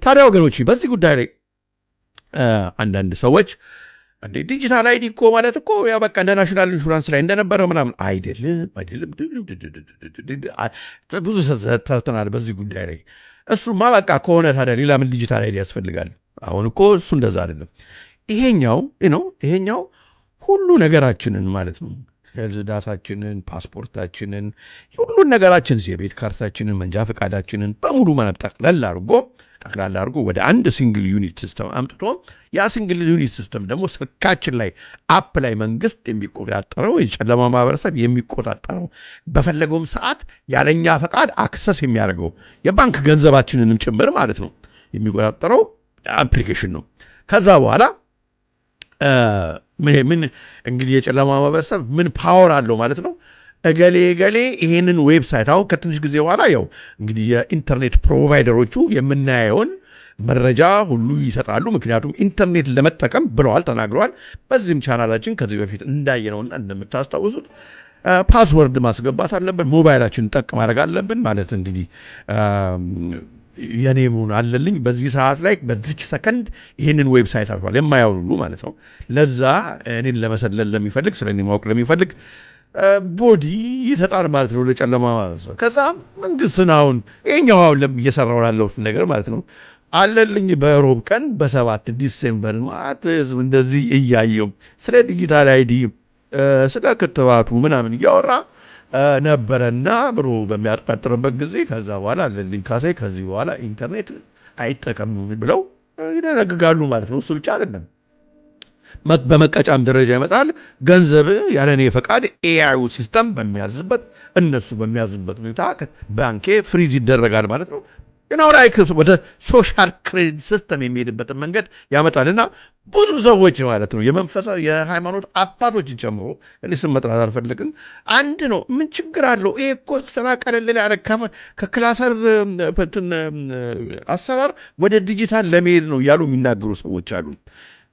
ታዲያ ወገኖች በዚህ ጉዳይ ላይ አንዳንድ ሰዎች እንዴ ዲጂታል አይዲ እኮ ማለት እኮ ያ በቃ እንደ ናሽናል ኢንሹራንስ ላይ እንደነበረው ምናምን አይደለም። ብዙ ተርተናል በዚህ ጉዳይ ላይ። እሱማ በቃ ከሆነ ታዲያ ሌላ ምን ዲጂታል አይዲ ያስፈልጋል? አሁን እኮ እሱ እንደዛ አይደለም። ይሄኛው ሁሉ ነገራችንን ማለት ነው ሄልዝ ዳታችንን፣ ፓስፖርታችንን፣ ሁሉን ነገራችን የቤት ካርታችንን፣ መንጃ ፈቃዳችንን በሙሉ ማለት ጠቅላላ አድርጎ ወደ አንድ ሲንግል ዩኒት ሲስተም አምጥቶ ያ ሲንግል ዩኒት ሲስተም ደግሞ ስልካችን ላይ አፕ ላይ መንግስት የሚቆጣጠረው የጨለማ ማህበረሰብ የሚቆጣጠረው በፈለገውም ሰዓት ያለኛ ፈቃድ አክሰስ የሚያደርገው የባንክ ገንዘባችንንም ጭምር ማለት ነው የሚቆጣጠረው አፕሊኬሽን ነው። ከዛ በኋላ ምን እንግዲህ የጨለማ ማህበረሰብ ምን ፓወር አለው ማለት ነው። እገሌ ይሄንን ዌብሳይት አሁን ከትንሽ ጊዜ በኋላ ያው እንግዲህ የኢንተርኔት ፕሮቫይደሮቹ የምናየውን መረጃ ሁሉ ይሰጣሉ። ምክንያቱም ኢንተርኔት ለመጠቀም ብለዋል፣ ተናግረዋል። በዚህም ቻናላችን ከዚህ በፊት እንዳየነውና እንደምታስታውሱት ፓስወርድ ማስገባት አለብን፣ ሞባይላችን ጠቅ ማድረግ አለብን ማለት እንግዲህ የኔሙን አለልኝ በዚህ ሰዓት ላይ በዚች ሰከንድ ይህንን ዌብሳይት አልፏል የማያው ሁሉ ማለት ነው። ለዛ እኔን ለመሰለል ለሚፈልግ ስለኔ ማወቅ ለሚፈልግ ቦዲ ይሰጣል ማለት ነው ለጨለማ ማለት ነው። ከዛ መንግስትን አሁን ይሄኛው እየሰራው ያለው ነገር ማለት ነው አለልኝ በሮብ ቀን በ7 ዲሴምበር ማለት እንደዚህ እያየው ስለ ዲጂታል አይዲ ስለ ክትባቱ ምናምን እያወራ ነበረና ብሩ በሚያጣጥርበት ጊዜ ከዛ በኋላ አለልኝ ካሴ ከዚህ በኋላ ኢንተርኔት አይጠቀም ብለው ይደነግጋሉ ማለት ነው። እሱ ብቻ አይደለም በመቀጫም ደረጃ ይመጣል። ገንዘብ ያለኔ ፈቃድ ኤአዩ ሲስተም በሚያዝበት እነሱ በሚያዝበት ሁኔታ ባንኬ ፍሪዝ ይደረጋል ማለት ነው። ግን አሁን ወደ ሶሻል ክሬዲት ሲስተም የሚሄድበትን መንገድ ያመጣልና ብዙ ሰዎች ማለት ነው የመንፈሳዊ የሃይማኖት አባቶችን ጨምሮ እኔ ስም መጥራት አልፈልግም። አንድ ነው ምን ችግር አለው? ይሄ እኮ ስራ ቀለል ያለ ከክላሰር አሰራር ወደ ዲጂታል ለመሄድ ነው እያሉ የሚናገሩ ሰዎች አሉ።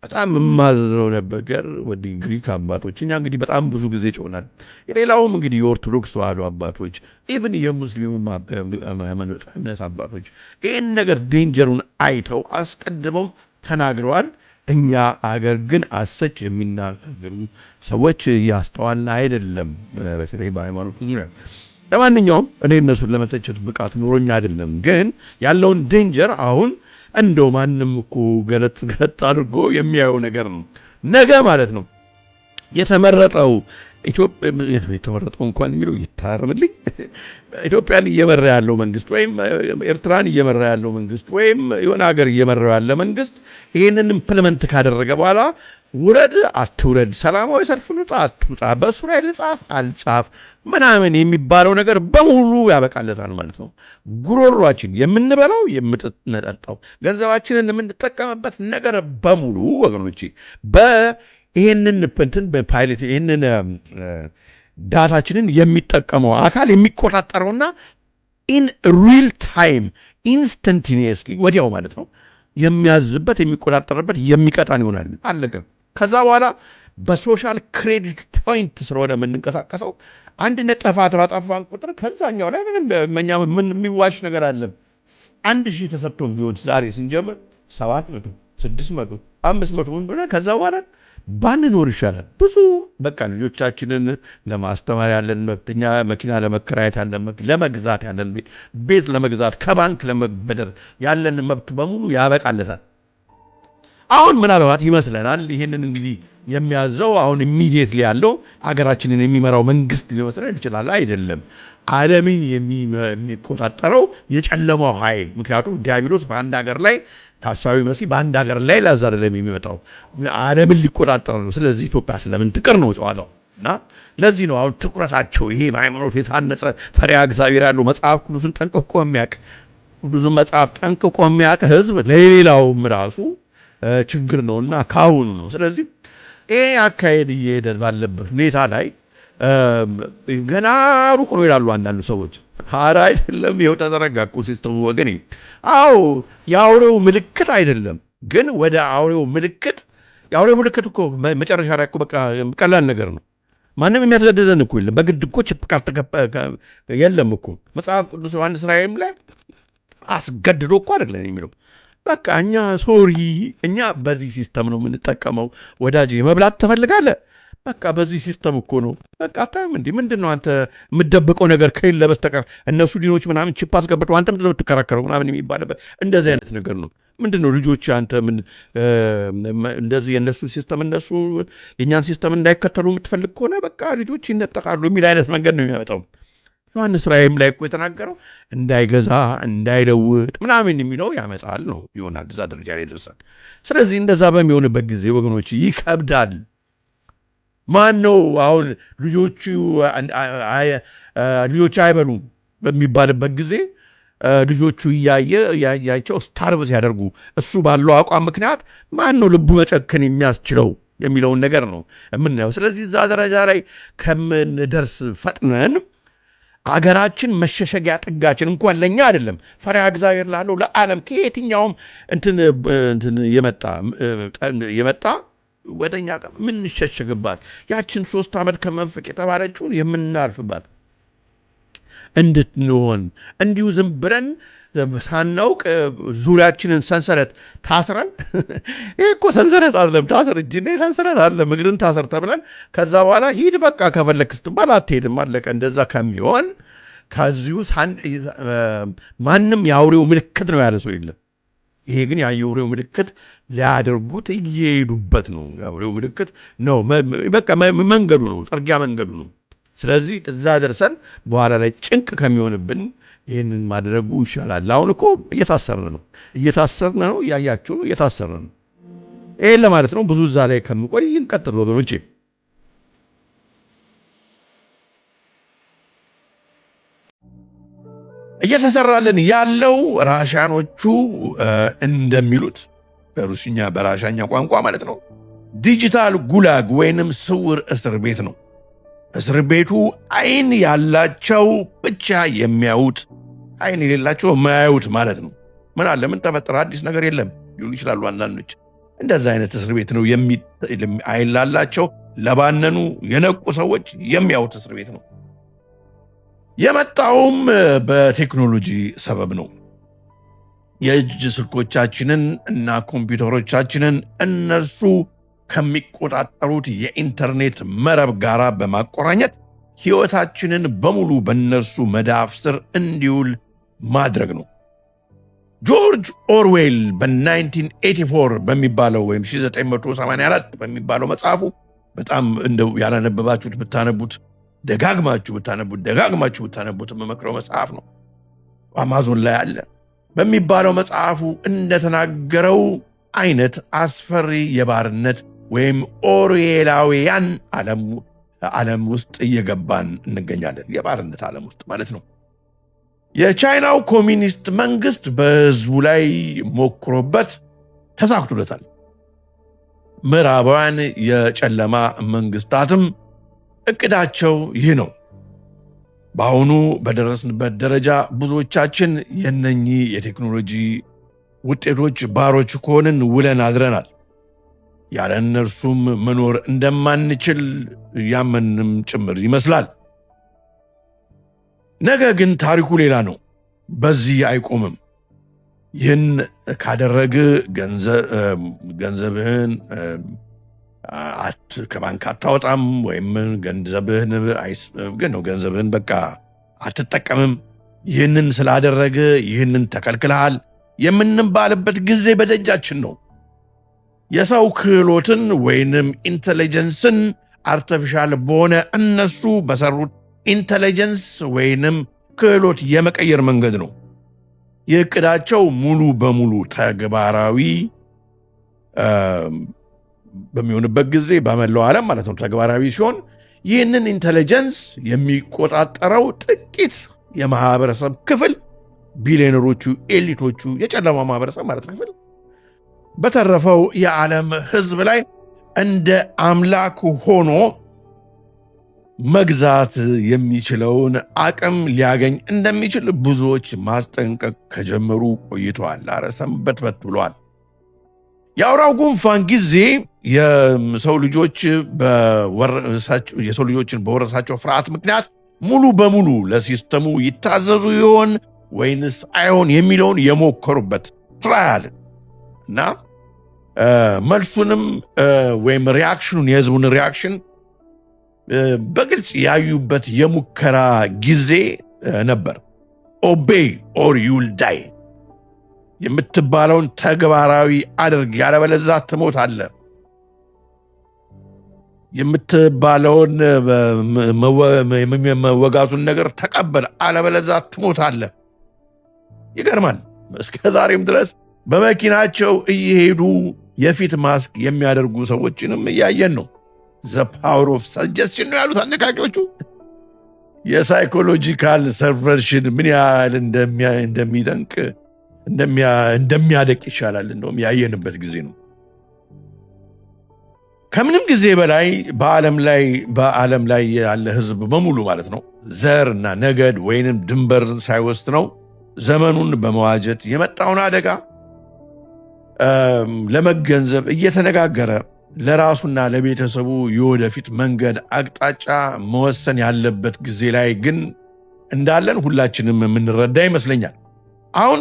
በጣም የማዝነው ነገር ወደ ግሪክ አባቶች እኛ እንግዲህ በጣም ብዙ ጊዜ ጮናል። የሌላውም እንግዲህ የኦርቶዶክስ ተዋህዶ አባቶች ኢቭን የሙስሊም እምነት አባቶች ይህን ነገር ዴንጀሩን አይተው አስቀድመው ተናግረዋል። እኛ አገር ግን አሰች የሚናገሩ ሰዎች እያስተዋልን አይደለም፣ በተለይ በሃይማኖት ዙሪያ። ለማንኛውም እኔ እነሱን ለመተቸት ብቃት ኖሮኝ አይደለም፣ ግን ያለውን ዴንጀር አሁን እንደው ማንም እኮ ገለጥ አድርጎ የሚያየው ነገር ነው። ነገ ማለት ነው የተመረጠው እንኳን የሚለው ይታረምልኝ ኢትዮጵያን እየመራ ያለው መንግስት ወይም ኤርትራን እየመራ ያለው መንግስት ወይም የሆነ ሀገር እየመራ ያለ መንግስት ይህንን ኢምፕሊመንት ካደረገ በኋላ ውረድ አትውረድ፣ ሰላማዊ ሰልፍ ልውጣ አትውጣ፣ በእሱ ላይ ልጻፍ አልጻፍ ምናምን የሚባለው ነገር በሙሉ ያበቃለታል ማለት ነው። ጉሮሯችን የምንበላው የምንጠጣው ገንዘባችንን የምንጠቀምበት ነገር በሙሉ ወገኖቼ ይህንን በፓይለት ይህንን ዳታችንን የሚጠቀመው አካል የሚቆጣጠረውና ኢን ሪል ታይም ኢንስተንቲኒየስሊ ወዲያው ማለት ነው የሚያዝበት የሚቆጣጠርበት የሚቀጣን ይሆናል። አለቀ። ከዛ በኋላ በሶሻል ክሬዲት ፖይንት ስለሆነ የምንንቀሳቀሰው አንድ ነጠፋ ባጠፋን ቁጥር ከዛኛው ላይ ምን የሚዋሽ ነገር አለ? 1000 ተሰጥቶን ቢሆን ዛሬ ስንጀምር 700 600 500 ምን ብለ ከዛ በኋላ ባንኖር ይሻላል። ብዙ በቃ ልጆቻችንን ለማስተማር ያለን መብትኛ መኪና ለመከራየት ያለን መብት፣ ለመግዛት ያለን ቤት ለመግዛት ከባንክ ለመበደር ያለን መብት በሙሉ ያበቃለታል። አሁን ምናልባት ይመስለናል ይሄንን እንግዲህ የሚያዘው አሁን ኢሚዲየትሊ ያለው ሀገራችንን የሚመራው መንግስት ሊመስለን ይችላል። አይደለም። ዓለምን የሚቆጣጠረው የጨለማው ኃይል። ምክንያቱም ዲያብሎስ በአንድ ሀገር ላይ ሐሳዊ መሲህ በአንድ ሀገር ላይ ላዛ አይደለም የሚመጣው ዓለምን ሊቆጣጠር ነው። ስለዚህ ኢትዮጵያ ስለምን ትቅር ነው ጨዋታው እና ለዚህ ነው አሁን ትኩረታቸው ይሄ በሃይማኖት የታነጸ ፈሪሃ እግዚአብሔር ያለው መጽሐፍ ቅዱስን ጠንቅቆ የሚያውቅ ብዙ መጽሐፍ ጠንቅቆ የሚያውቅ ህዝብ ለሌላውም ራሱ ችግር ነውና ካሁኑ ነው። ስለዚህ ይሄ አካሄድ እየሄደ ባለበት ሁኔታ ላይ ገና ሩቅ ነው ይላሉ አንዳንድ ሰዎች። ሐራ አይደለም ይኸው ተዘረጋ እኮ ሲስተሙ ወገኔ። አዎ የአውሬው ምልክት አይደለም ግን ወደ አውሬው ምልክት የአውሬው ምልክት እኮ መጨረሻ ላይ እኮ በቃ ቀላል ነገር ነው። ማንም የሚያስገድደን እኮ የለም። በግድ እኮ የለም እኮ መጽሐፍ ቅዱስ ዮሐንስ ራእይም ላይ አስገድዶ እኮ አይደለም የሚለው በቃ እኛ ሶሪ እኛ በዚህ ሲስተም ነው የምንጠቀመው። ወዳጅ መብላት ትፈልጋለህ? በቃ በዚህ ሲስተም እኮ ነው። በቃ አታም እንዴ ምንድነው አንተ የምትደብቀው ነገር ከሌለ በስተቀር እነሱ ዲኖች ምናምን ቺፕ አስገብተው አንተ ምንድነው የምትከራከረው ምናምን የሚባልበት እንደዚህ አይነት ነገር ነው። ምንድነው ልጆች አንተ ምን እንደዚህ የነሱ ሲስተም እነሱ የኛን ሲስተም እንዳይከተሉ የምትፈልግ ከሆነ በቃ ልጆች ይነጠቃሉ የሚል አይነት መንገድ ነው የሚያመጣው። ዮሐንስ ራእይም ላይ እኮ የተናገረው እንዳይገዛ እንዳይለውጥ ምናምን የሚለው ያመጣል ነው ይሆናል። እዛ ደረጃ ላይ ደርሳል። ስለዚህ እንደዛ በሚሆንበት ጊዜ ወገኖች ይከብዳል። ማን ነው አሁን ልጆች አይበሉም በሚባልበት ጊዜ ልጆቹ እያያቸው ስታርቭ ሲያደርጉ እሱ ባለው አቋም ምክንያት ማን ነው ልቡ መጨከን የሚያስችለው የሚለውን ነገር ነው የምናየው። ስለዚህ እዛ ደረጃ ላይ ከምንደርስ ፈጥነን አገራችን መሸሸጊያ ጥጋችን እንኳን ለኛ አይደለም ፈሪሃ እግዚአብሔር ላለው ለዓለም ከየትኛውም እንትን የመጣ ወደኛ ምን ሸሸግባት ያችን 3 ዓመት ከመንፈቅ የተባለችውን የምናልፍባት እንድትሆን እንዲሁ ዝም ብለን ሳናውቅ ዙሪያችንን ሰንሰለት ታስረን ይሄ እኮ ሰንሰለት አይደለም ታስር እጅና ሰንሰለት አይደለም እግርን ታስር ተብለን ከዛ በኋላ ሂድ በቃ ከፈለክ ስትባል አትሄድም አለቀ። እንደዛ ከሚሆን ከዚሁ ማንም የአውሬው ምልክት ነው ያለ ሰው የለም። ይሄ ግን የአውሬው ምልክት ሊያደርጉት እየሄዱበት ነው። የአውሬው ምልክት ነው በቃ መንገዱ ነው፣ ጥርጊያ መንገዱ ነው። ስለዚህ እዛ ደርሰን በኋላ ላይ ጭንቅ ከሚሆንብን ይህንን ማድረጉ ይሻላል። አሁን እኮ እየታሰርን ነው እያያችሁ እየታሰርን ነው። ይህን ለማለት ነው። ብዙ እዛ ላይ ከምቆይ እንቀጥል ወገኖቼ። እየተሰራልን ያለው ራሻኖቹ እንደሚሉት በሩሲኛ በራሻኛ ቋንቋ ማለት ነው ዲጂታል ጉላግ ወይንም ስውር እስር ቤት ነው። እስር ቤቱ አይን ያላቸው ብቻ የሚያዩት አይን የሌላቸው የማያዩት ማለት ነው። ምን አለ ምን ተፈጠረ አዲስ ነገር የለም ይሉ ይችላሉ አንዳንዶች። እንደዛ አይነት እስር ቤት ነው። አይን ላላቸው ለባነኑ የነቁ ሰዎች የሚያዩት እስር ቤት ነው። የመጣውም በቴክኖሎጂ ሰበብ ነው። የእጅ ስልኮቻችንን እና ኮምፒውተሮቻችንን እነርሱ ከሚቆጣጠሩት የኢንተርኔት መረብ ጋር በማቆራኘት ሕይወታችንን በሙሉ በእነርሱ መዳፍ ስር እንዲውል ማድረግ ነው። ጆርጅ ኦርዌል በ1984 በሚባለው ወይም 1984 በሚባለው መጽሐፉ በጣም እንደው ያላነበባችሁት ብታነቡት ደጋግማችሁ ብታነቡት የምመክረው መጽሐፍ ነው። አማዞን ላይ አለ። በሚባለው መጽሐፉ እንደተናገረው አይነት አስፈሪ የባርነት ወይም ኦርዌላውያን ዓለም ውስጥ እየገባን እንገኛለን። የባርነት ዓለም ውስጥ ማለት ነው። የቻይናው ኮሚኒስት መንግስት በህዝቡ ላይ ሞክሮበት ተሳክቶለታል። ምዕራባውያን የጨለማ መንግስታትም እቅዳቸው ይህ ነው። በአሁኑ በደረስንበት ደረጃ ብዙዎቻችን የነኚህ የቴክኖሎጂ ውጤቶች ባሮች ከሆንን ውለን አድረናል። ያለ እነርሱም መኖር እንደማንችል ያመንም ጭምር ይመስላል። ነገር ግን ታሪኩ ሌላ ነው። በዚህ አይቆምም። ይህን ካደረግ ገንዘብህን ከባንክ አታወጣም ወይም ገንዘብህን በቃ አትጠቀምም። ይህንን ስላደረግ ይህንን ተከልክለሃል የምንባልበት ጊዜ በደጃችን ነው። የሰው ክህሎትን ወይንም ኢንቴሊጀንስን አርቲፊሻል በሆነ እነሱ በሰሩት ኢንቴሊጀንስ ወይንም ክህሎት የመቀየር መንገድ ነው። የእቅዳቸው ሙሉ በሙሉ ተግባራዊ በሚሆንበት ጊዜ በመላው ዓለም ማለት ነው ተግባራዊ ሲሆን ይህንን ኢንቴሊጀንስ የሚቆጣጠረው ጥቂት የማህበረሰብ ክፍል ቢሊዮነሮቹ፣ ኤሊቶቹ፣ የጨለማ ማህበረሰብ ማለት ክፍል በተረፈው የዓለም ህዝብ ላይ እንደ አምላክ ሆኖ መግዛት የሚችለውን አቅም ሊያገኝ እንደሚችል ብዙዎች ማስጠንቀቅ ከጀመሩ ቆይተዋል። አረሰምበት ብለዋል። የአውራው ጉንፋን ጊዜ የሰው ልጆችን በወረሳቸው ፍርሃት ምክንያት ሙሉ በሙሉ ለሲስተሙ ይታዘዙ ይሆን ወይንስ አይሆን የሚለውን የሞከሩበት ትራያል እና መልሱንም ወይም ሪአክሽኑን የህዝቡን ሪአክሽን በግልጽ ያዩበት የሙከራ ጊዜ ነበር። ኦቤይ ኦር ዩል ዳይ የምትባለውን ተግባራዊ አድርግ ያለበለዚያ ትሞታለህ። የምትባለውን መወጋቱን ነገር ተቀበል አለበለዚያ ትሞታለህ። ይገርማል። እስከ ዛሬም ድረስ በመኪናቸው እየሄዱ የፊት ማስክ የሚያደርጉ ሰዎችንም እያየን ነው። ዘ ፓወር ኦፍ ሰጀስሽን ነው ያሉት አነቃቂዎቹ። የሳይኮሎጂካል ሰቨርሽን ምን ያህል እንደሚደንቅ እንደሚያደቅ ይሻላል እንደውም ያየንበት ጊዜ ነው። ከምንም ጊዜ በላይ በዓለም ላይ ያለ ህዝብ በሙሉ ማለት ነው ዘር እና ነገድ ወይንም ድንበር ሳይወስድ ነው ዘመኑን በመዋጀት የመጣውን አደጋ ለመገንዘብ እየተነጋገረ ለራሱና ለቤተሰቡ የወደፊት መንገድ አቅጣጫ መወሰን ያለበት ጊዜ ላይ ግን እንዳለን ሁላችንም የምንረዳ ይመስለኛል። አሁን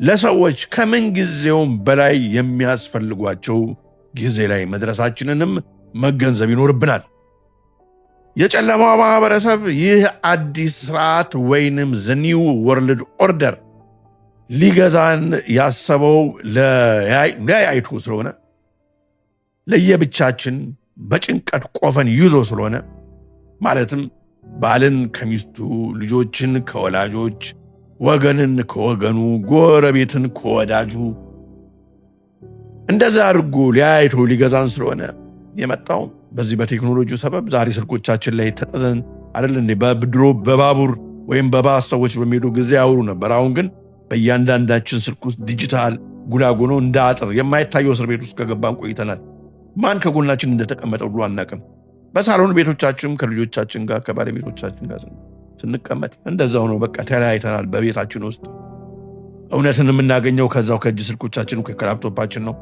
ለሰዎች ከምን ጊዜውም በላይ የሚያስፈልጓቸው ጊዜ ላይ መድረሳችንንም መገንዘብ ይኖርብናል። የጨለማው ማህበረሰብ ይህ አዲስ ስርዓት ወይንም ዘ ኒው ወርልድ ኦርደር ሊገዛን ያሰበው ለያይቱ ስለሆነ ለየብቻችን በጭንቀት ቆፈን ይዞ ስለሆነ ማለትም ባልን ከሚስቱ፣ ልጆችን ከወላጆች፣ ወገንን ከወገኑ፣ ጎረቤትን ከወዳጁ እንደዛ አድርጎ ሊያይቶ ሊገዛን ስለሆነ የመጣው በዚህ በቴክኖሎጂው ሰበብ ዛሬ ስልኮቻችን ላይ ተጠቅመን አይደል እንዴ? በድሮ በባቡር ወይም በባስ ሰዎች በሚሄዱ ጊዜ ያወሩ ነበር። አሁን ግን በእያንዳንዳችን ስልክ ውስጥ ዲጂታል ጉላጎኖ እንደ አጥር የማይታየው እስር ቤት ውስጥ ከገባን ቆይተናል። ማን ከጎናችን እንደተቀመጠ ሁሉ አናቅም። በሳሎን ቤቶቻችን ከልጆቻችን ጋር ከባለቤቶቻችን ጋር ስንቀመጥ እንደዛው ነው። በቃ ተለያይተናል። በቤታችን ውስጥ እውነትን የምናገኘው ከዛው ከእጅ ስልኮቻችን ከላፕቶፓችን ነው።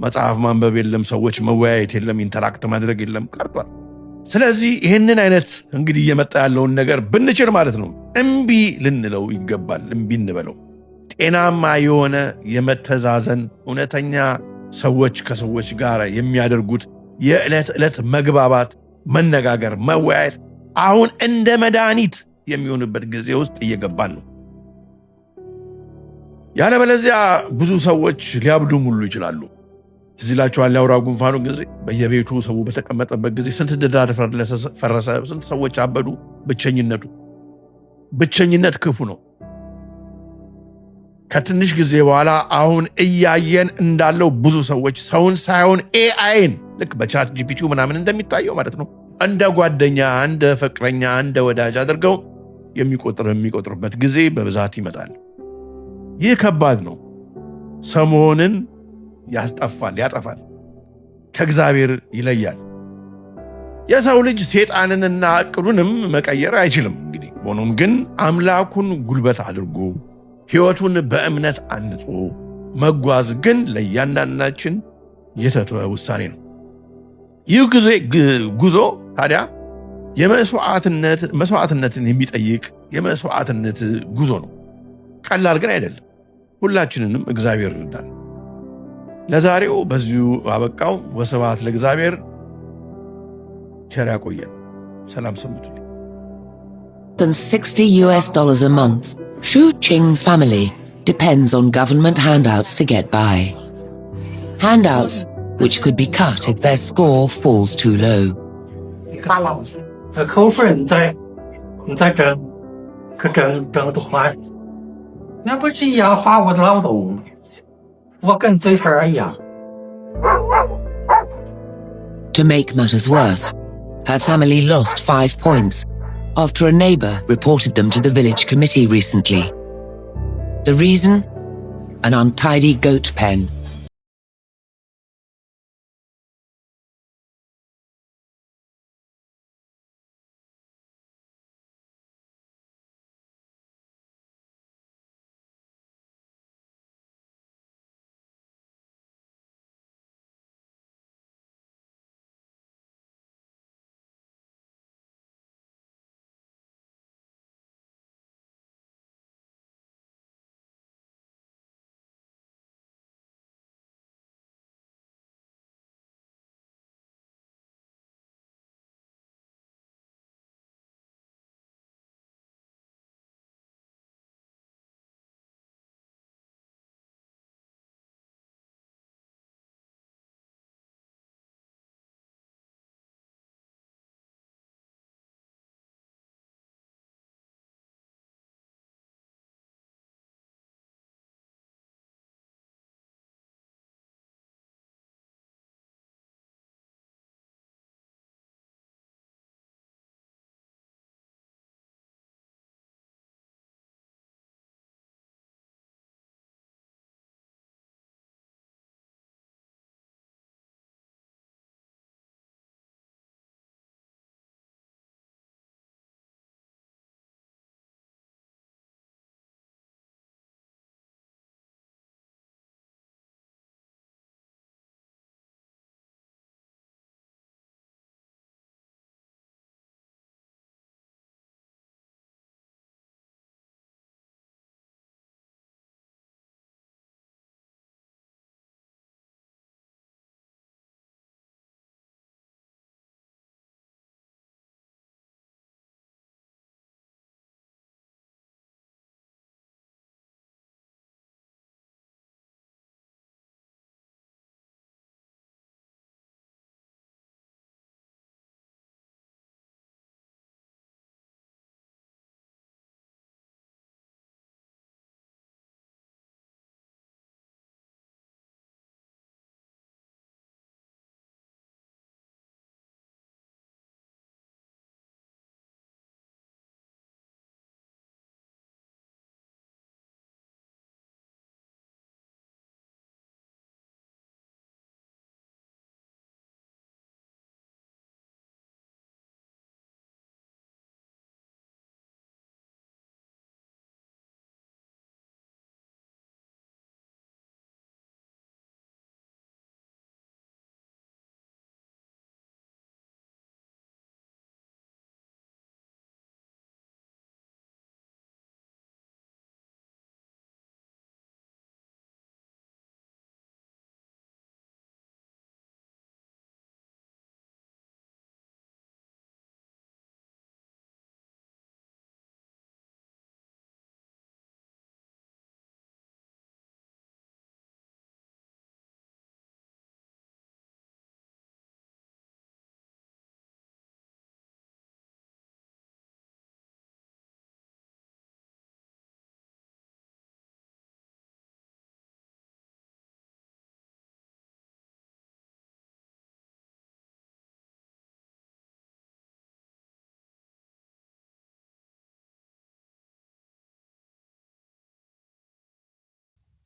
መጽሐፍ ማንበብ የለም፣ ሰዎች መወያየት የለም፣ ኢንተራክት ማድረግ የለም፣ ቀርቷል። ስለዚህ ይህንን አይነት እንግዲህ እየመጣ ያለውን ነገር ብንችል ማለት ነው እምቢ ልንለው ይገባል። እምቢ እንበለው። ጤናማ የሆነ የመተዛዘን እውነተኛ ሰዎች ከሰዎች ጋር የሚያደርጉት የዕለት ዕለት መግባባት፣ መነጋገር፣ መወያየት አሁን እንደ መድኃኒት የሚሆንበት ጊዜ ውስጥ እየገባን ነው። ያለበለዚያ ብዙ ሰዎች ሊያብዱም ሁሉ ይችላሉ። ትዝ ይላችኋል ያውራ ጉንፋኑ ጊዜ በየቤቱ ሰው በተቀመጠበት ጊዜ ስንት ትዳር ፈረሰ፣ ስንት ሰዎች አበዱ። ብቸኝነት ክፉ ነው። ከትንሽ ጊዜ በኋላ አሁን እያየን እንዳለው ብዙ ሰዎች ሰውን ሳይሆን ኤአይን ልክ በቻት ጂፒቲው ምናምን እንደሚታየው ማለት ነው እንደ ጓደኛ፣ እንደ ፍቅረኛ፣ እንደ ወዳጅ አድርገው የሚቆጥርበት ጊዜ በብዛት ይመጣል። ይህ ከባድ ነው። ሰሞንን ያጠፋል፣ ከእግዚአብሔር ይለያል። የሰው ልጅ ሴጣንንና ዕቅዱንም መቀየር አይችልም። እንግዲህ ሆኖም ግን አምላኩን ጉልበት አድርጎ ሕይወቱን በእምነት አንጾ መጓዝ ግን ለእያንዳንዳችን የተተወ ውሳኔ ነው። ይህ ጉዞ ታዲያ መስዋዕትነትን የሚጠይቅ የመስዋዕትነት ጉዞ ነው። ቀላል ግን አይደለም። ሁላችንንም እግዚአብሔር ይርዳል። ለዛሬው በዚሁ አበቃው። ወስብሐት ለእግዚአብሔር። ቸር ያቆየን። ሰላም ሰንብቱልኝ። Than $60 a month, Shu Qing's family depends on government handouts to get by. Handouts which could be cut if their score falls too low. 扣分你再整，可整得快，那不是压垮我的劳动，我跟罪犯一样。 To make matters worse, her family lost 5 points after a neighbor reported them to the village committee recently. The reason? An untidy goat pen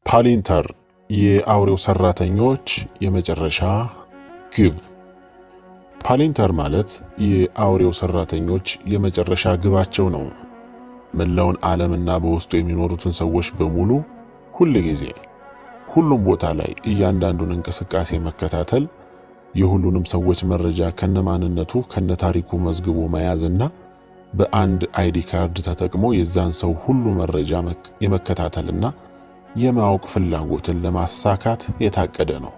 ፓሊንተር የአውሬው ሰራተኞች የመጨረሻ ግብ። ፓሊንተር ማለት የአውሬው ሰራተኞች የመጨረሻ ግባቸው ነው። መላውን ዓለምና በውስጡ የሚኖሩትን ሰዎች በሙሉ ሁል ጊዜ ሁሉም ቦታ ላይ እያንዳንዱን እንቅስቃሴ መከታተል፣ የሁሉንም ሰዎች መረጃ ከነማንነቱ ከነታሪኩ መዝግቦ መያዝና በአንድ አይዲ ካርድ ተጠቅሞ የዛን ሰው ሁሉ መረጃ የመከታተልና የማወቅ ፍላጎትን ለማሳካት የታቀደ ነው።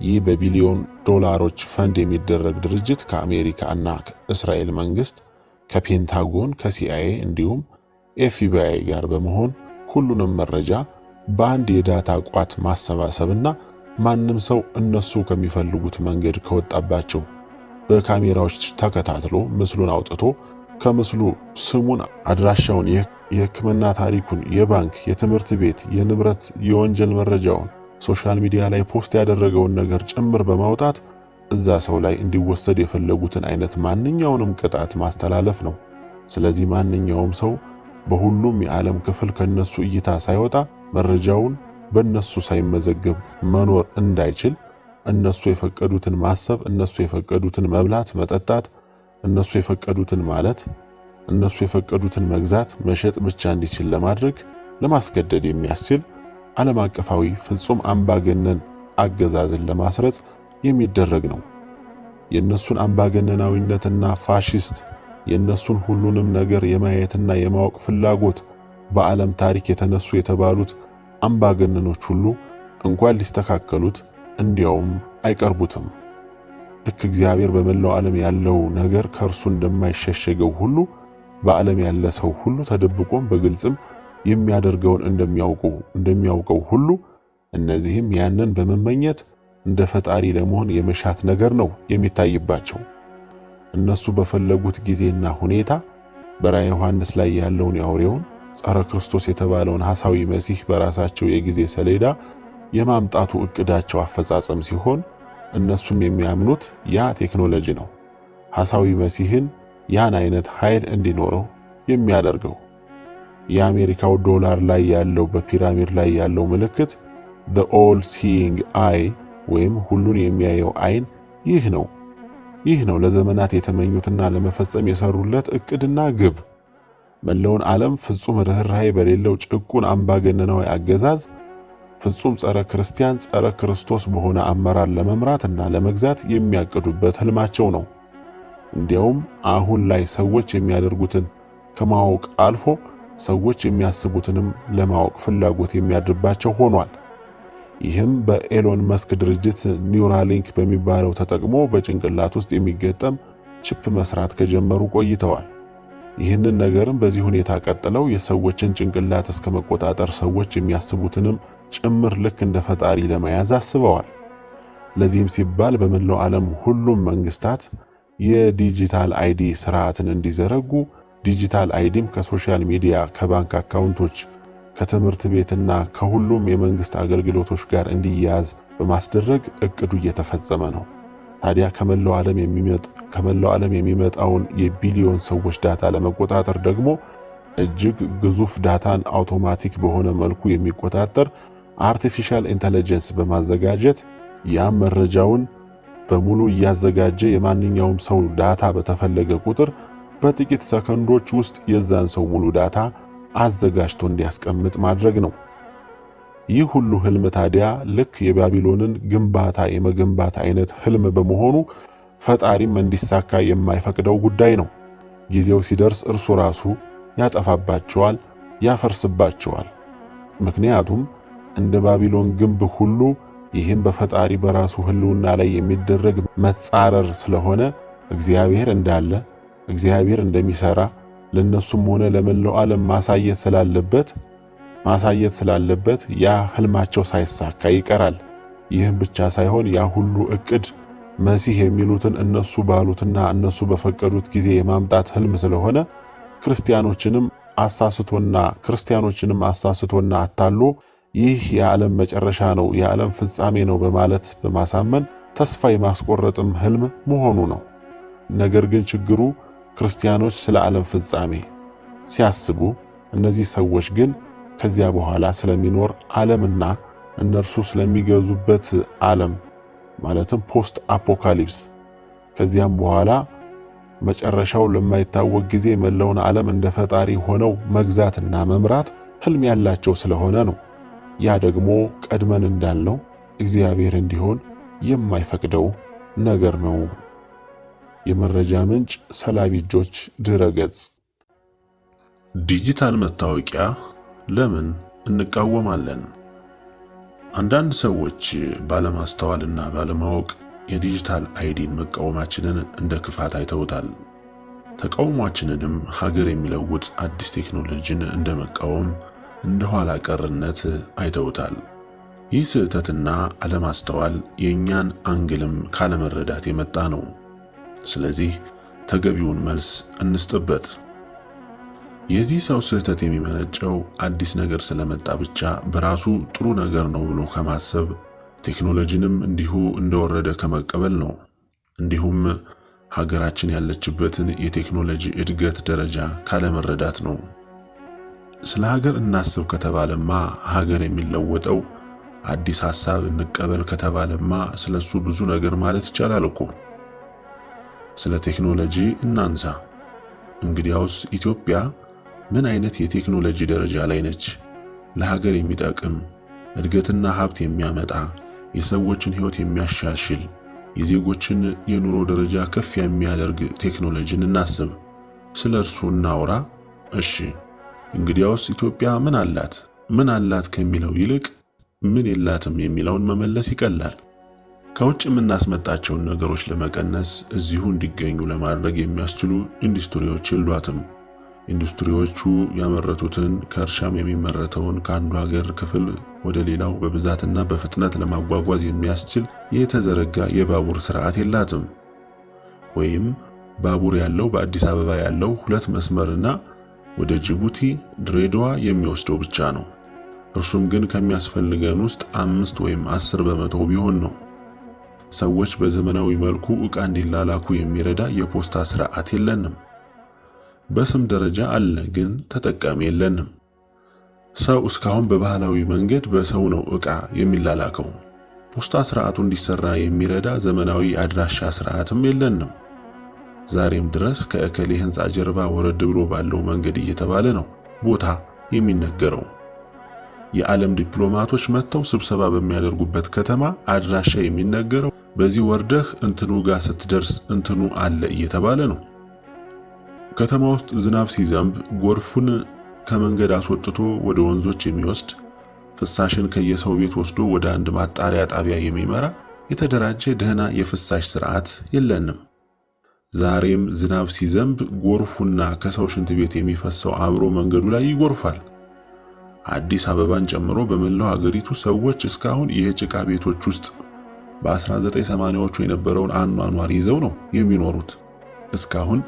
ይህ በቢሊዮን ዶላሮች ፈንድ የሚደረግ ድርጅት ከአሜሪካ እና ከእስራኤል መንግስት፣ ከፔንታጎን፣ ከሲአይኤ እንዲሁም ኤፍቢአይ ጋር በመሆን ሁሉንም መረጃ በአንድ የዳታ ቋት ማሰባሰብና ማንም ሰው እነሱ ከሚፈልጉት መንገድ ከወጣባቸው በካሜራዎች ተከታትሎ ምስሉን አውጥቶ ከምስሉ ስሙን፣ አድራሻውን፣ የሕክምና ታሪኩን፣ የባንክ፣ የትምህርት ቤት፣ የንብረት፣ የወንጀል መረጃውን፣ ሶሻል ሚዲያ ላይ ፖስት ያደረገውን ነገር ጭምር በማውጣት እዛ ሰው ላይ እንዲወሰድ የፈለጉትን አይነት ማንኛውንም ቅጣት ማስተላለፍ ነው። ስለዚህ ማንኛውም ሰው በሁሉም የዓለም ክፍል ከነሱ እይታ ሳይወጣ መረጃውን በእነሱ ሳይመዘገብ መኖር እንዳይችል እነሱ የፈቀዱትን ማሰብ፣ እነሱ የፈቀዱትን መብላት፣ መጠጣት፣ እነሱ የፈቀዱትን ማለት፣ እነሱ የፈቀዱትን መግዛት፣ መሸጥ ብቻ እንዲችል ለማድረግ ለማስገደድ የሚያስችል ዓለም አቀፋዊ ፍጹም አምባገነን አገዛዝን ለማስረጽ የሚደረግ ነው። የነሱን አምባገነናዊነትና ፋሺስት የነሱን ሁሉንም ነገር የማየትና የማወቅ ፍላጎት በዓለም ታሪክ የተነሱ የተባሉት አምባገነኖች ሁሉ እንኳን ሊስተካከሉት እንዲያውም አይቀርቡትም። ልክ እግዚአብሔር በመላው ዓለም ያለው ነገር ከእርሱ እንደማይሸሸገው ሁሉ በዓለም ያለ ሰው ሁሉ ተደብቆም በግልጽም የሚያደርገውን እንደሚያውቀው ሁሉ እነዚህም ያንን በመመኘት እንደ ፈጣሪ ለመሆን የመሻት ነገር ነው የሚታይባቸው። እነሱ በፈለጉት ጊዜና ሁኔታ በራዕየ ዮሐንስ ላይ ያለውን የአውሬውን ጸረ ክርስቶስ የተባለውን ሐሳዊ መሲህ በራሳቸው የጊዜ ሰሌዳ የማምጣቱ እቅዳቸው አፈጻጸም ሲሆን እነሱም የሚያምኑት ያ ቴክኖሎጂ ነው ሐሳዊ መሲህን ያን አይነት ኃይል እንዲኖረው የሚያደርገው። የአሜሪካው ዶላር ላይ ያለው በፒራሚድ ላይ ያለው ምልክት the all seeing eye ወይም ሁሉን የሚያየው አይን ይህ ነው ለዘመናት የተመኙትና ለመፈጸም የሰሩለት እቅድና ግብ። መላውን ዓለም ፍጹም ርህራሄ በሌለው ጭቁን አምባገነናዊ አገዛዝ ፍጹም ጸረ ክርስቲያን ጸረ ክርስቶስ በሆነ አመራር ለመምራትና ለመግዛት የሚያቅዱበት ህልማቸው ነው። እንዲያውም አሁን ላይ ሰዎች የሚያደርጉትን ከማወቅ አልፎ ሰዎች የሚያስቡትንም ለማወቅ ፍላጎት የሚያድርባቸው ሆኗል። ይህም በኤሎን መስክ ድርጅት ኒውራሊንክ በሚባለው ተጠቅሞ በጭንቅላት ውስጥ የሚገጠም ቺፕ መስራት ከጀመሩ ቆይተዋል። ይህንን ነገርም በዚህ ሁኔታ ቀጥለው የሰዎችን ጭንቅላት እስከ መቆጣጠር ሰዎች የሚያስቡትንም ጭምር ልክ እንደ ፈጣሪ ለመያዝ አስበዋል። ለዚህም ሲባል በመላው ዓለም ሁሉም መንግስታት የዲጂታል አይዲ ስርዓትን እንዲዘረጉ፣ ዲጂታል አይዲም ከሶሻል ሚዲያ፣ ከባንክ አካውንቶች፣ ከትምህርት ቤትና ከሁሉም የመንግስት አገልግሎቶች ጋር እንዲያያዝ በማስደረግ እቅዱ እየተፈጸመ ነው። ታዲያ ከመላው ዓለም የሚመጣውን የቢሊዮን ሰዎች ዳታ ለመቆጣጠር ደግሞ እጅግ ግዙፍ ዳታን አውቶማቲክ በሆነ መልኩ የሚቆጣጠር አርቲፊሻል ኢንተለጀንስ በማዘጋጀት ያም መረጃውን በሙሉ እያዘጋጀ የማንኛውም ሰው ዳታ በተፈለገ ቁጥር በጥቂት ሰከንዶች ውስጥ የዛን ሰው ሙሉ ዳታ አዘጋጅቶ እንዲያስቀምጥ ማድረግ ነው። ይህ ሁሉ ህልም ታዲያ ልክ የባቢሎንን ግንባታ የመገንባት አይነት ህልም በመሆኑ ፈጣሪም እንዲሳካ የማይፈቅደው ጉዳይ ነው። ጊዜው ሲደርስ እርሱ ራሱ ያጠፋባቸዋል፣ ያፈርስባቸዋል። ምክንያቱም እንደ ባቢሎን ግንብ ሁሉ ይህም በፈጣሪ በራሱ ህልውና ላይ የሚደረግ መጻረር ስለሆነ እግዚአብሔር እንዳለ እግዚአብሔር እንደሚሰራ ለነሱም ሆነ ለመላው ዓለም ማሳየት ስላለበት ያ ህልማቸው ሳይሳካ ይቀራል። ይህም ብቻ ሳይሆን ያ ሁሉ እቅድ መሲህ የሚሉትን እነሱ ባሉትና እነሱ በፈቀዱት ጊዜ የማምጣት ህልም ስለሆነ ክርስቲያኖችንም አሳስቶና አታሎ ይህ የዓለም መጨረሻ ነው፣ የዓለም ፍጻሜ ነው በማለት በማሳመን ተስፋ የማስቆረጥም ህልም መሆኑ ነው። ነገር ግን ችግሩ ክርስቲያኖች ስለ ዓለም ፍጻሜ ሲያስቡ፣ እነዚህ ሰዎች ግን ከዚያ በኋላ ስለሚኖር ዓለምና እነርሱ ስለሚገዙበት ዓለም ማለትም ፖስት አፖካሊፕስ ከዚያም በኋላ መጨረሻው ለማይታወቅ ጊዜ መላውን ዓለም እንደ ፈጣሪ ሆነው መግዛትና መምራት ህልም ያላቸው ስለሆነ ነው። ያ ደግሞ ቀድመን እንዳልነው እግዚአብሔር እንዲሆን የማይፈቅደው ነገር ነው። የመረጃ ምንጭ ሰላቢ እጆች ድረገጽ። ዲጂታል መታወቂያ ለምን እንቃወማለን? አንዳንድ ሰዎች ባለማስተዋልና ባለማወቅ የዲጂታል አይዲን መቃወማችንን እንደ ክፋት አይተውታል። ተቃውሟችንንም ሀገር የሚለውጥ አዲስ ቴክኖሎጂን እንደ መቃወም እንደ ኋላ ቀርነት አይተውታል። ይህ ስህተትና አለማስተዋል የእኛን አንግልም ካለመረዳት የመጣ ነው። ስለዚህ ተገቢውን መልስ እንስጥበት። የዚህ ሰው ስህተት የሚመነጨው አዲስ ነገር ስለመጣ ብቻ በራሱ ጥሩ ነገር ነው ብሎ ከማሰብ ቴክኖሎጂንም እንዲሁ እንደወረደ ከመቀበል ነው። እንዲሁም ሀገራችን ያለችበትን የቴክኖሎጂ እድገት ደረጃ ካለመረዳት ነው። ስለ ሀገር እናስብ ከተባለማ ሀገር የሚለወጠው አዲስ ሐሳብ እንቀበል ከተባለማ ስለሱ ብዙ ነገር ማለት ይቻላል እኮ። ስለ ቴክኖሎጂ እናንሳ። እንግዲያውስ ኢትዮጵያ ምን አይነት የቴክኖሎጂ ደረጃ ላይ ነች? ለሀገር የሚጠቅም እድገትና ሀብት የሚያመጣ የሰዎችን ሕይወት የሚያሻሽል የዜጎችን የኑሮ ደረጃ ከፍ የሚያደርግ ቴክኖሎጂን እናስብ። ስለ እርሱ እናውራ። እሺ እንግዲያውስ ኢትዮጵያ ምን አላት? ምን አላት ከሚለው ይልቅ ምን የላትም የሚለውን መመለስ ይቀላል። ከውጭ የምናስመጣቸውን ነገሮች ለመቀነስ እዚሁ እንዲገኙ ለማድረግ የሚያስችሉ ኢንዱስትሪዎች የሏትም። ኢንዱስትሪዎቹ ያመረቱትን ከእርሻም የሚመረተውን ከአንዱ ሀገር ክፍል ወደ ሌላው በብዛትና በፍጥነት ለማጓጓዝ የሚያስችል የተዘረጋ የባቡር ስርዓት የላትም። ወይም ባቡር ያለው በአዲስ አበባ ያለው 2 መስመርና ወደ ጅቡቲ ድሬዳዋ የሚወስደው ብቻ ነው። እርሱም ግን ከሚያስፈልገን ውስጥ 5 ወይም 10 በመቶ ቢሆን ነው። ሰዎች በዘመናዊ መልኩ ዕቃ እንዲላላኩ የሚረዳ የፖስታ ስርዓት የለንም። በስም ደረጃ አለ፣ ግን ተጠቃሚ የለንም። ሰው እስካሁን በባህላዊ መንገድ በሰው ነው ዕቃ የሚላላከው። ፖስታ ስርዓቱ እንዲሰራ የሚረዳ ዘመናዊ አድራሻ ስርዓትም የለንም። ዛሬም ድረስ ከእከሌ ህንጻ ጀርባ ወረድ ብሎ ባለው መንገድ እየተባለ ነው ቦታ የሚነገረው። የዓለም ዲፕሎማቶች መጥተው ስብሰባ በሚያደርጉበት ከተማ አድራሻ የሚነገረው በዚህ ወርደህ እንትኑ ጋር ስትደርስ እንትኑ አለ እየተባለ ነው። ከተማ ውስጥ ዝናብ ሲዘንብ ጎርፉን ከመንገድ አስወጥቶ ወደ ወንዞች የሚወስድ ፍሳሽን ከየሰው ቤት ወስዶ ወደ አንድ ማጣሪያ ጣቢያ የሚመራ የተደራጀ ደህና የፍሳሽ ስርዓት የለንም። ዛሬም ዝናብ ሲዘንብ ጎርፉና ከሰው ሽንት ቤት የሚፈሰው አብሮ መንገዱ ላይ ይጎርፋል። አዲስ አበባን ጨምሮ በመላው ሀገሪቱ ሰዎች እስካሁን የጭቃ ቤቶች ውስጥ በ1980ዎቹ የነበረውን አኗኗር ይዘው ነው የሚኖሩት። እስካሁን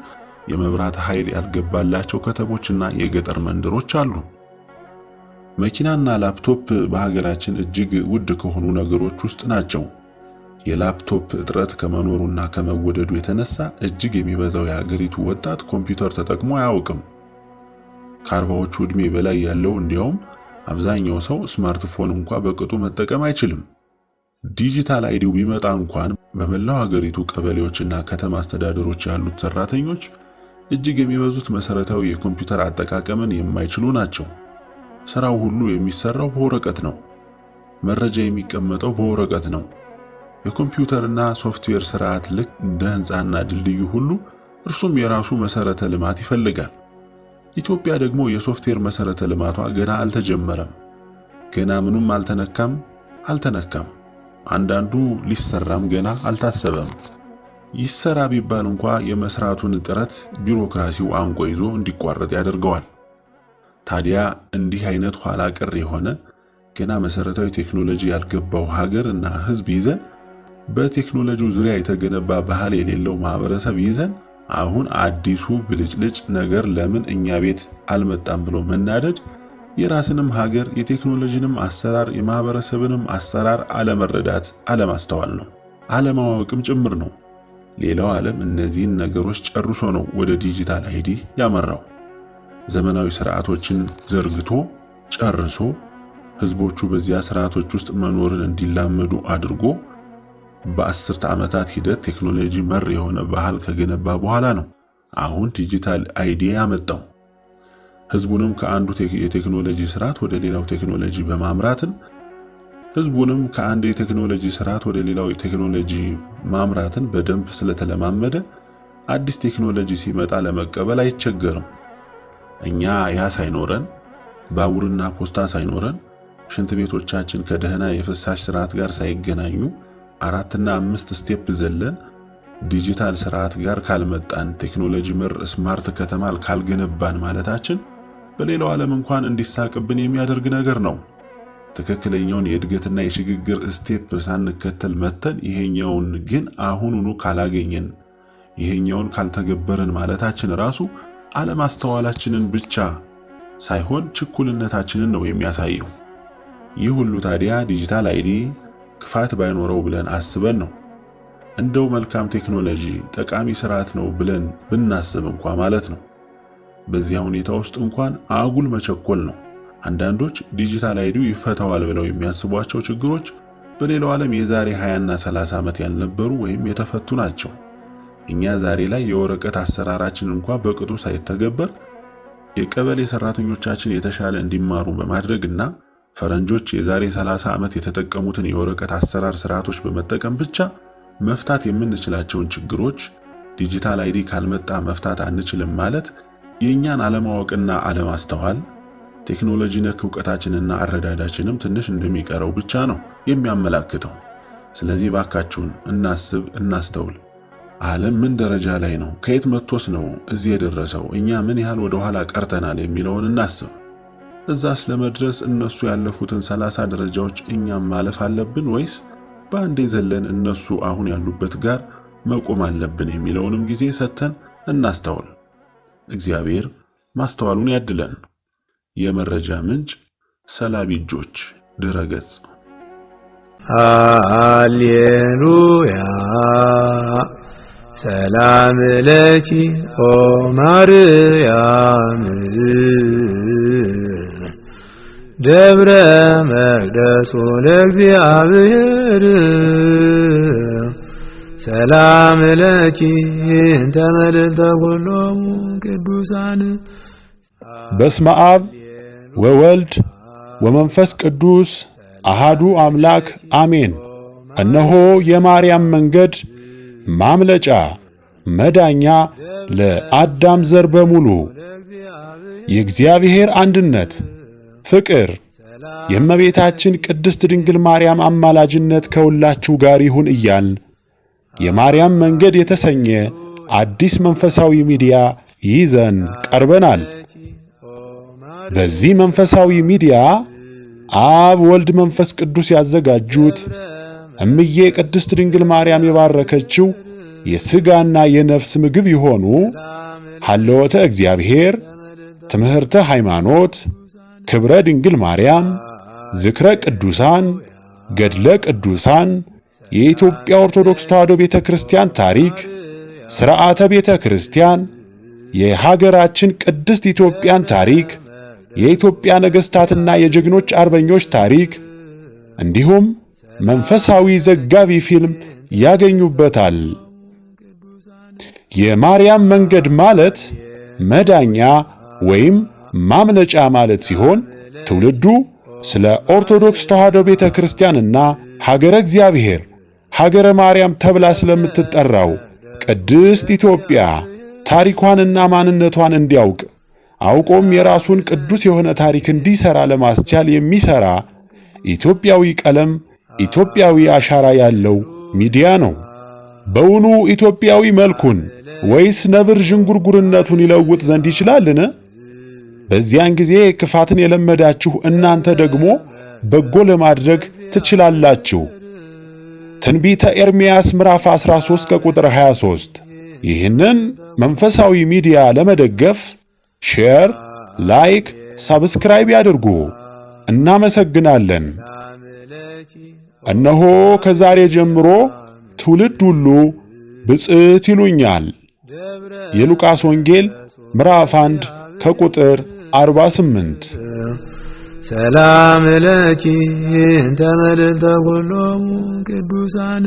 የመብራት ኃይል ያልገባላቸው ከተሞችና የገጠር መንደሮች አሉ። መኪናና ላፕቶፕ በሀገራችን እጅግ ውድ ከሆኑ ነገሮች ውስጥ ናቸው። የላፕቶፕ እጥረት ከመኖሩና ከመወደዱ የተነሳ እጅግ የሚበዛው የሀገሪቱ ወጣት ኮምፒውተር ተጠቅሞ አያውቅም። ከ40ዎቹ ዕድሜ በላይ ያለው እንዲያውም አብዛኛው ሰው ስማርትፎን እንኳን በቅጡ መጠቀም አይችልም። ዲጂታል አይዲው ቢመጣ እንኳን በመላው ሀገሪቱ ቀበሌዎችና ከተማ አስተዳደሮች ያሉት ሰራተኞች እጅግ የሚበዙት መሰረታዊ የኮምፒውተር አጠቃቀምን የማይችሉ ናቸው። ስራው ሁሉ የሚሰራው በወረቀት ነው። መረጃ የሚቀመጠው በወረቀት ነው። የኮምፒውተርና ሶፍትዌር ስርዓት ልክ እንደ ህንጻና ድልድዩ ሁሉ እርሱም የራሱ መሰረተ ልማት ይፈልጋል። ኢትዮጵያ ደግሞ የሶፍትዌር መሰረተ ልማቷ ገና አልተጀመረም። ገና ምንም አልተነካም። አንዳንዱ ሊሰራም ገና አልታሰበም። ይሰራ ቢባል እንኳን የመስራቱን ጥረት ቢሮክራሲው አንቆ ይዞ እንዲቋረጥ ያደርገዋል። ታዲያ እንዲህ አይነት ኋላ ቀር የሆነ ገና መሰረታዊ ቴክኖሎጂ ያልገባው ሀገርና ህዝብ ይዘን በቴክኖሎጂው ዙሪያ የተገነባ ባህል የሌለው ማህበረሰብ ይዘን አሁን አዲሱ ብልጭልጭ ነገር ለምን እኛ ቤት አልመጣም ብሎ መናደድ የራስንም ሀገር የቴክኖሎጂንም አሰራር የማህበረሰብንም አሰራር አለመረዳት አለማስተዋል ነው። አለማወቅም ጭምር ነው። ሌላው ዓለም እነዚህን ነገሮች ጨርሶ ነው ወደ ዲጂታል አይዲ ያመራው። ዘመናዊ ስርዓቶችን ዘርግቶ ጨርሶ ህዝቦቹ በዚያ ስርዓቶች ውስጥ መኖርን እንዲላመዱ አድርጎ በ10 ዓመታት ሂደት ቴክኖሎጂ መር የሆነ ባህል ከገነባ በኋላ ነው አሁን ዲጂታል አይዲ ያመጣው። ህዝቡንም ከአንዱ የቴክኖሎጂ ስርዓት ወደ ሌላው ቴክኖሎጂ በማምራትን ህዝቡንም ከአንድ የቴክኖሎጂ ስርዓት ወደ ሌላው ቴክኖሎጂ ማምራትን በደንብ ስለተለማመደ አዲስ ቴክኖሎጂ ሲመጣ ለመቀበል አይቸገርም። እኛ ያ ሳይኖረን ባቡርና ፖስታ ሳይኖረን ሽንት ቤቶቻችን ከደህና የፍሳሽ ስርዓት ጋር ሳይገናኙ 4 እና 5 ስቴፕ ዘለን ዲጂታል ስርዓት ጋር ካልመጣን ቴክኖሎጂ መር ስማርት ከተማ ካልገነባን ማለታችን በሌላው ዓለም እንኳን እንዲሳቅብን የሚያደርግ ነገር ነው። ትክክለኛውን የእድገትና የሽግግር ስቴፕ ሳንከተል መተን ይሄኛውን ግን አሁኑኑ ካላገኘን ይሄኛውን ካልተገበረን ማለታችን ራሱ አለማስተዋላችንን ብቻ ሳይሆን ችኩልነታችንን ነው የሚያሳየው። ይህ ሁሉ ታዲያ ዲጂታል አይዲ ክፋት ባይኖረው ብለን አስበን ነው። እንደው መልካም ቴክኖሎጂ ጠቃሚ ስርዓት ነው ብለን ብናስብ እንኳን ማለት ነው። በዚያ ሁኔታ ውስጥ እንኳን አጉል መቸኮል ነው። አንዳንዶች ዲጂታል አይዲው ይፈታዋል ብለው የሚያስቧቸው ችግሮች በሌላው ዓለም የዛሬ 20 እና 30 ዓመት ያልነበሩ ወይም የተፈቱ ናቸው። እኛ ዛሬ ላይ የወረቀት አሰራራችን እንኳን በቅጡ ሳይተገበር የቀበሌ ሰራተኞቻችን የተሻለ እንዲማሩ በማድረግና ፈረንጆች የዛሬ 30 ዓመት የተጠቀሙትን የወረቀት አሰራር ስርዓቶች በመጠቀም ብቻ መፍታት የምንችላቸውን ችግሮች ዲጂታል አይዲ ካልመጣ መፍታት አንችልም ማለት የኛን አለማወቅና አለማስተዋል ቴክኖሎጂ ነክ ዕውቀታችንና አረዳዳችንም ትንሽ እንደሚቀረው ብቻ ነው የሚያመላክተው። ስለዚህ ባካችሁን እናስብ፣ እናስተውል። ዓለም ምን ደረጃ ላይ ነው? ከየት መጥቶስ ነው እዚህ የደረሰው? እኛ ምን ያህል ወደ ኋላ ቀርተናል የሚለውን እናስብ። እዛስ ለመድረስ እነሱ ያለፉትን 30 ደረጃዎች እኛም ማለፍ አለብን ወይስ በአንዴ ዘለን እነሱ አሁን ያሉበት ጋር መቆም አለብን የሚለውንም ጊዜ ሰጥተን እናስተውል። እግዚአብሔር ማስተዋሉን ያድለን። የመረጃ ምንጭ ሰላቢ እጆች ድረገጽ። ሃሌሉያ ሰላም ለኪ ኦ ማርያም ደብረ መቅደሱ ለእግዚአብሔር ሰላም ለኪ እንተ መልዕልተ ኩሎሙ ቅዱሳን። በስመ አብ ወወልድ ወመንፈስ ቅዱስ አሃዱ አምላክ አሜን። እነሆ የማርያም መንገድ ማምለጫ መዳኛ ለአዳም ዘር በሙሉ የእግዚአብሔር አንድነት ፍቅር የእመቤታችን ቅድስት ድንግል ማርያም አማላጅነት ከሁላችሁ ጋር ይሁን እያልን የማርያም መንገድ የተሰኘ አዲስ መንፈሳዊ ሚዲያ ይዘን ቀርበናል። በዚህ መንፈሳዊ ሚዲያ አብ ወልድ መንፈስ ቅዱስ ያዘጋጁት እምዬ ቅድስት ድንግል ማርያም የባረከችው የሥጋና የነፍስ ምግብ የሆኑ ሐልወተ እግዚአብሔር፣ ትምህርተ ሃይማኖት፣ ክብረ ድንግል ማርያም፣ ዝክረ ቅዱሳን፣ ገድለ ቅዱሳን፣ የኢትዮጵያ ኦርቶዶክስ ተዋሕዶ ቤተ ክርስቲያን ታሪክ፣ ሥርዓተ ቤተ ክርስቲያን፣ የሀገራችን ቅድስት ኢትዮጵያን ታሪክ፣ የኢትዮጵያ ነገሥታትና የጀግኖች አርበኞች ታሪክ እንዲሁም መንፈሳዊ ዘጋቢ ፊልም ያገኙበታል። የማርያም መንገድ ማለት መዳኛ ወይም ማምለጫ ማለት ሲሆን ትውልዱ ስለ ኦርቶዶክስ ተዋሕዶ ቤተ ክርስቲያንና ሀገረ እግዚአብሔር ሀገረ ማርያም ተብላ ስለምትጠራው ቅድስት ኢትዮጵያ ታሪኳንና ማንነቷን እንዲያውቅ አውቆም የራሱን ቅዱስ የሆነ ታሪክ እንዲሰራ ለማስቻል የሚሰራ ኢትዮጵያዊ ቀለም፣ ኢትዮጵያዊ አሻራ ያለው ሚዲያ ነው። በውኑ ኢትዮጵያዊ መልኩን ወይስ ነብር ዥንጉርጉርነቱን ይለውጥ ዘንድ ይችላልን? በዚያን ጊዜ ክፋትን የለመዳችሁ እናንተ ደግሞ በጎ ለማድረግ ትችላላችሁ። ትንቢተ ኤርምያስ ምዕራፍ 13 ከቁጥር 23። ይህንን መንፈሳዊ ሚዲያ ለመደገፍ ሼር፣ ላይክ፣ ሰብስክራይብ ያድርጉ። እናመሰግናለን። እነሆ ከዛሬ ጀምሮ ትውልድ ሁሉ ብፅዕት ይሉኛል። የሉቃስ ወንጌል ምዕራፍ 1 ከቁጥር 48። ሰላም ለኪ እንተ መልዕልተ ኩሎሙ ቅዱሳን